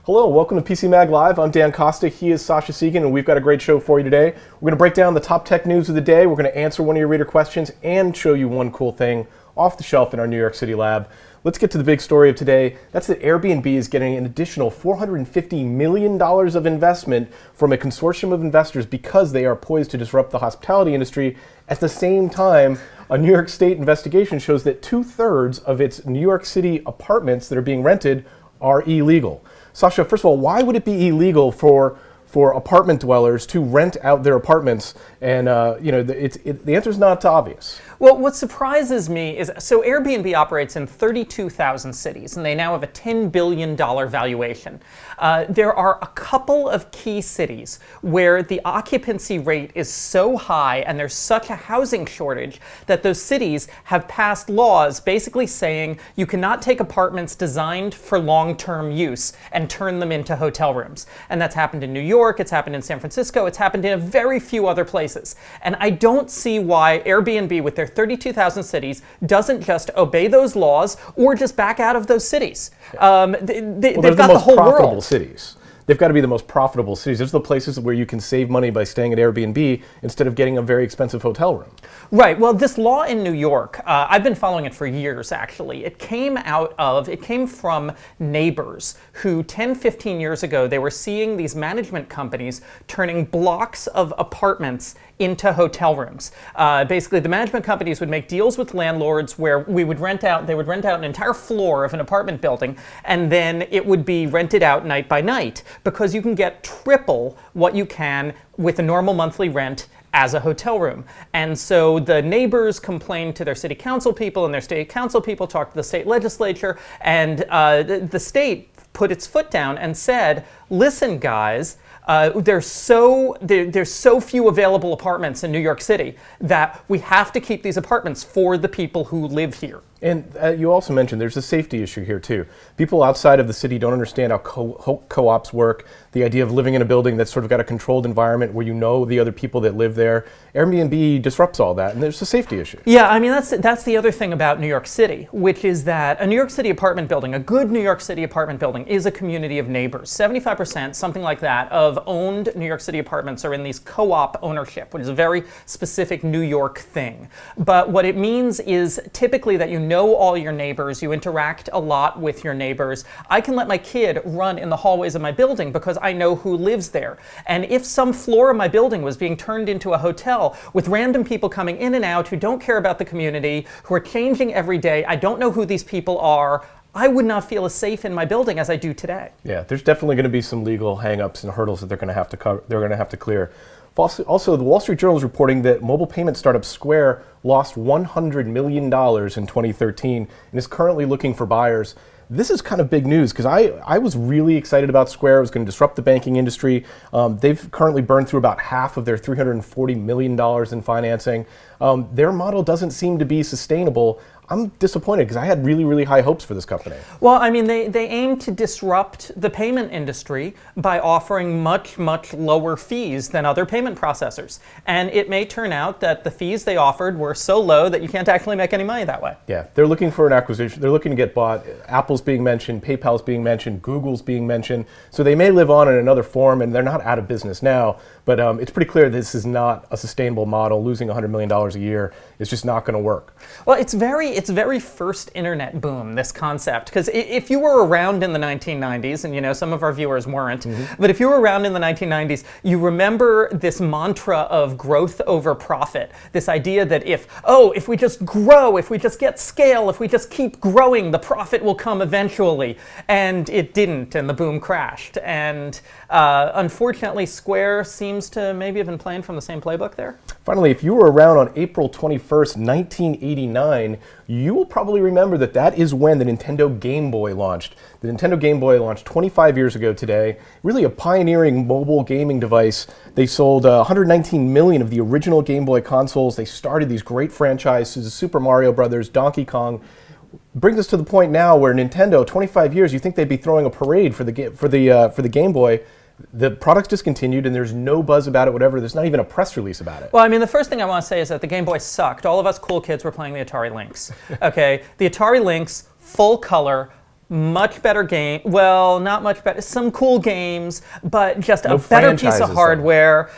Hello, welcome to PCMag Live. I'm Dan Costa, he is Sascha Segan, and we've got a great show for you today. We're going to break down the top tech news of the day, we're going to answer one of your reader questions, and show you one cool thing off the shelf in our New York City lab. Let's get to the big story of today. That's that Airbnb is getting an additional $450 million of investment from a consortium of investors because they are poised to disrupt the hospitality industry. At the same time, a New York State investigation shows that 2/3 of its New York City apartments that are being rented are illegal. Sascha, first of all, why would it be illegal for apartment dwellers to rent out their apartments? And the answer is not obvious. Well, what surprises me is, so Airbnb operates in 32,000 cities, and they now have a $10 billion valuation. There are a couple of key cities where the occupancy rate is so high and there's such a housing shortage that those cities have passed laws basically saying you cannot take apartments designed for long-term use and turn them into hotel rooms. And that's happened in New York, it's happened in San Francisco, it's happened in a very few other places. And I don't see why Airbnb, with their 32,000 cities, doesn't just obey those laws or just back out of those cities. They've got the whole world. Cities. They've got to be the most profitable cities. Those are the places where you can save money by staying at Airbnb instead of getting a very expensive hotel room. Right. Well, this law in New York, I've been following it for years, actually. It came from neighbors who 10, 15 years ago, they were seeing these management companies turning blocks of apartments into hotel rooms. Basically, the management companies would make deals with landlords where they would rent out an entire floor of an apartment building, and then it would be rented out night by night, because you can get triple what you can with a normal monthly rent as a hotel room. And so the neighbors complained to their city council people, and their state council people talked to the state legislature, and the state put its foot down and said, listen guys, there's so few available apartments in New York City that we have to keep these apartments for the people who live here. And you also mentioned there's a safety issue here too. People outside of the city don't understand how co-ops work, the idea of living in a building that's sort of got a controlled environment where you know the other people that live there. Airbnb disrupts all that, and there's a safety issue. Yeah, I mean, that's the other thing about New York City, which is that a New York City apartment building, a good New York City apartment building, is a community of neighbors. 75%, something like that, of owned New York City apartments are in these co-op ownership, which is a very specific New York thing. But what it means is typically that you know all your neighbors, you interact a lot with your neighbors. I can let my kid run in the hallways of my building because I know who lives there. And if some floor of my building was being turned into a hotel with random people coming in and out who don't care about the community, who are changing every day, I don't know who these people are, I would not feel as safe in my building as I do today. Yeah, there's definitely going to be some legal hang-ups and hurdles that they're going to have to clear. Also, the Wall Street Journal is reporting that mobile payment startup Square lost $100 million in 2013 and is currently looking for buyers. This is kind of big news because I was really excited about Square. It was going to disrupt the banking industry. They've currently burned through about half of their $340 million in financing. Their model doesn't seem to be sustainable. I'm disappointed because I had really, really high hopes for this company. Well, I mean, they aim to disrupt the payment industry by offering much, much lower fees than other payment processors. And it may turn out that the fees they offered were so low that you can't actually make any money that way. Yeah, they're looking for an acquisition. They're looking to get bought. Apple's being mentioned, PayPal's being mentioned, Google's being mentioned. So they may live on in another form, and they're not out of business now. But it's pretty clear this is not a sustainable model. Losing $100 million a year is just not going to work. Well, it's very first internet boom, this concept, because if you were around in the 1990s, and you know some of our viewers weren't, but if you were around in the 1990s, you remember this mantra of growth over profit, this idea that if we just grow, if we just get scale, if we just keep growing, the profit will come eventually. And it didn't, and the boom crashed. And unfortunately, Square seems to maybe have been playing from the same playbook there. Finally, if you were around on April 21st, 1989, you will probably remember that is when the Nintendo GameBoy launched. The Nintendo GameBoy launched 25 years ago today, really a pioneering mobile gaming device. They sold 119 million of the original Game Boy consoles. They started these great franchises, Super Mario Brothers, Donkey Kong. Brings us to the point now where Nintendo, 25 years, you think they'd be throwing a parade for the Game Boy. The product's discontinued and there's no buzz about it, whatever. There's not even a press release about it. Well, I mean, the first thing I want to say is that the Game Boy sucked. All of us cool kids were playing the Atari Lynx. Okay, the Atari Lynx, full color, Much better game. Well, not much better. Some cool games, but just No a better piece franchises, of though. hardware.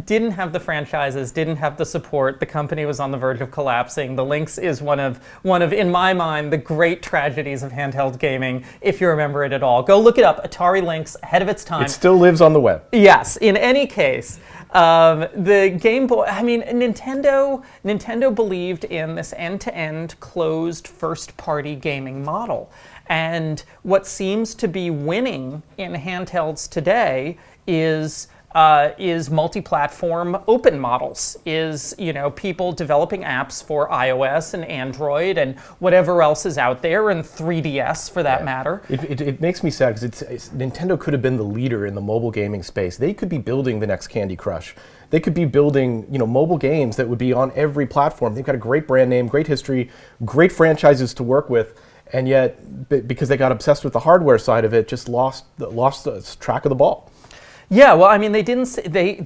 Didn't have the franchises. Didn't have the support. The company was on the verge of collapsing. The Lynx is one of, in my mind, the great tragedies of handheld gaming. If you remember it at all, go look it up. Atari Lynx, ahead of its time. It still lives on the web. Yes. In any case. The Game Boy, I mean, Nintendo believed in this end-to-end closed first-party gaming model. And what seems to be winning in handhelds today is multi-platform open models, is people developing apps for iOS and Android and whatever else is out there, and 3DS for that matter. It makes me sad because Nintendo could have been the leader in the mobile gaming space. They could be building the next Candy Crush. They could be building mobile games that would be on every platform. They've got a great brand name, great history, great franchises to work with, and yet because they got obsessed with the hardware side of it, just lost track of the ball. Yeah, well, I mean, they didn't say,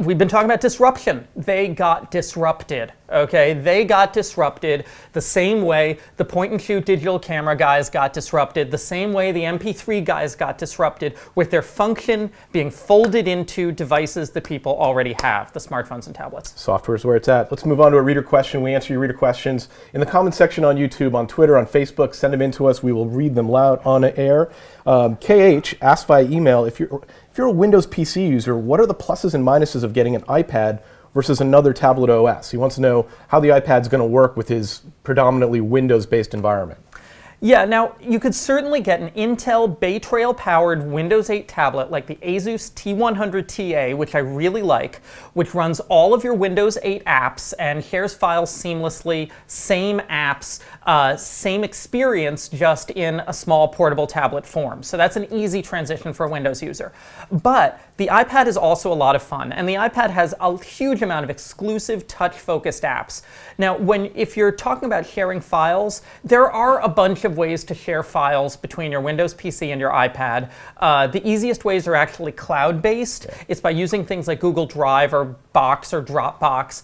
we've been talking about disruption. They got disrupted, okay? They got disrupted the same way the point-and-shoot digital camera guys got disrupted, the same way the MP3 guys got disrupted, with their function being folded into devices that people already have, the smartphones and tablets. Software is where it's at. Let's move on to a reader question. We answer your reader questions in the comment section on YouTube, on Twitter, on Facebook. Send them in to us. We will read them loud on air. KH asked via email, if you're a Windows PC user, what are the pluses and minuses of getting an iPad versus another tablet OS? He wants to know how the iPad's going to work with his predominantly Windows-based environment. Yeah, now you could certainly get an Intel Bay Trail powered Windows 8 tablet like the Asus T100 TA, which I really like, which runs all of your Windows 8 apps and shares files seamlessly, same apps, same experience, just in a small portable tablet form. So that's an easy transition for a Windows user. But the iPad is also a lot of fun, and the iPad has a huge amount of exclusive touch-focused apps. Now, if you're talking about sharing files, there are a bunch of ways to share files between your Windows PC and your iPad. The easiest ways are actually cloud-based. It's by using things like Google Drive or Box or Dropbox.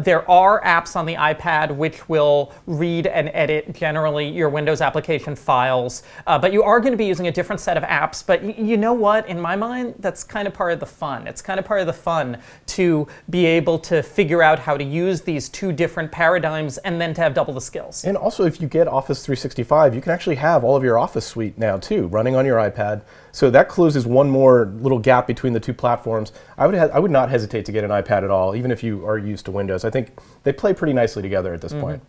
There are apps on the iPad which will read and edit generally your Windows application files, but you are going to be using a different set of apps. But you know what? In my mind, that's kind of part of the fun. It's kind of part of the fun to be able to figure out how to use these two different paradigms and then to have double the skills. And also, if you get Office 365, you can actually have all of your Office suite now too, running on your iPad. So that closes one more little gap between the two platforms. I would not hesitate to get an iPad at all, even if you are used to Windows. I think they play pretty nicely together at this point.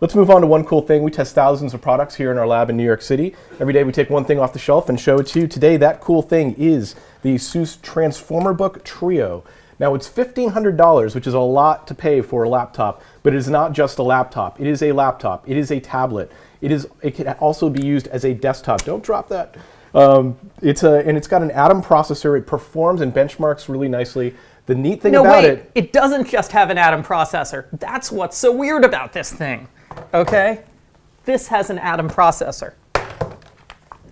Let's move on to one cool thing. We test thousands of products here in our lab in New York City. Every day we take one thing off the shelf and show it to you. Today, that cool thing is the ASUS Transformer Book Trio. Now, it's $1,500, which is a lot to pay for a laptop, but it is not just a laptop. It is a laptop. It is a tablet. It can also be used as a desktop. Don't drop that. It's got an Atom processor. It performs and benchmarks really nicely. The neat thing about it doesn't just have an Atom processor. That's what's so weird about this thing. Okay? This has an Atom processor.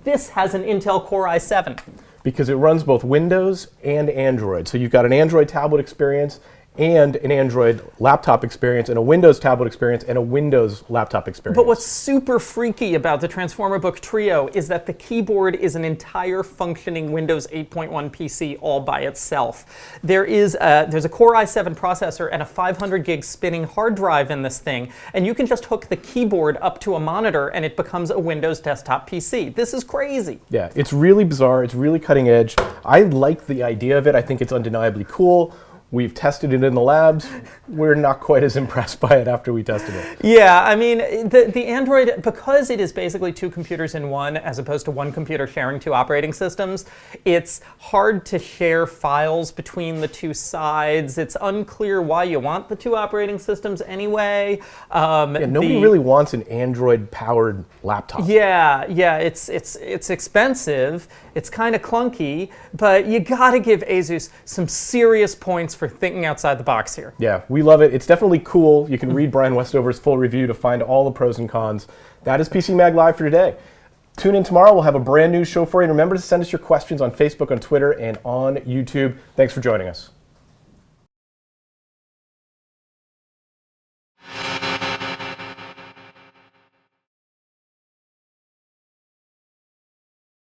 This has an Intel Core i7. Because it runs both Windows and Android. So you've got an Android tablet experience and an Android laptop experience and a Windows tablet experience and a Windows laptop experience. But what's super freaky about the Transformer Book Trio is that the keyboard is an entire functioning Windows 8.1 PC all by itself. There's a Core i7 processor and a 500 gig spinning hard drive in this thing, and you can just hook the keyboard up to a monitor and it becomes a Windows desktop PC. This is crazy. Yeah, it's really bizarre. It's really cutting edge. I like the idea of it. I think it's undeniably cool. We've tested it in the labs. We're not quite as impressed by it after we tested it. Yeah, I mean, the Android, because it is basically two computers in one, as opposed to one computer sharing two operating systems, it's hard to share files between the two sides. It's unclear why you want the two operating systems anyway. Nobody really wants an Android-powered laptop. Yeah, it's expensive. It's kind of clunky, but you gotta give Asus some serious points for thinking outside the box here. Yeah, we love it. It's definitely cool. You can read Brian Westover's full review to find all the pros and cons. That is PCMag Live for today. Tune in tomorrow. We'll have a brand new show for you. And remember to send us your questions on Facebook, on Twitter, and on YouTube. Thanks for joining us.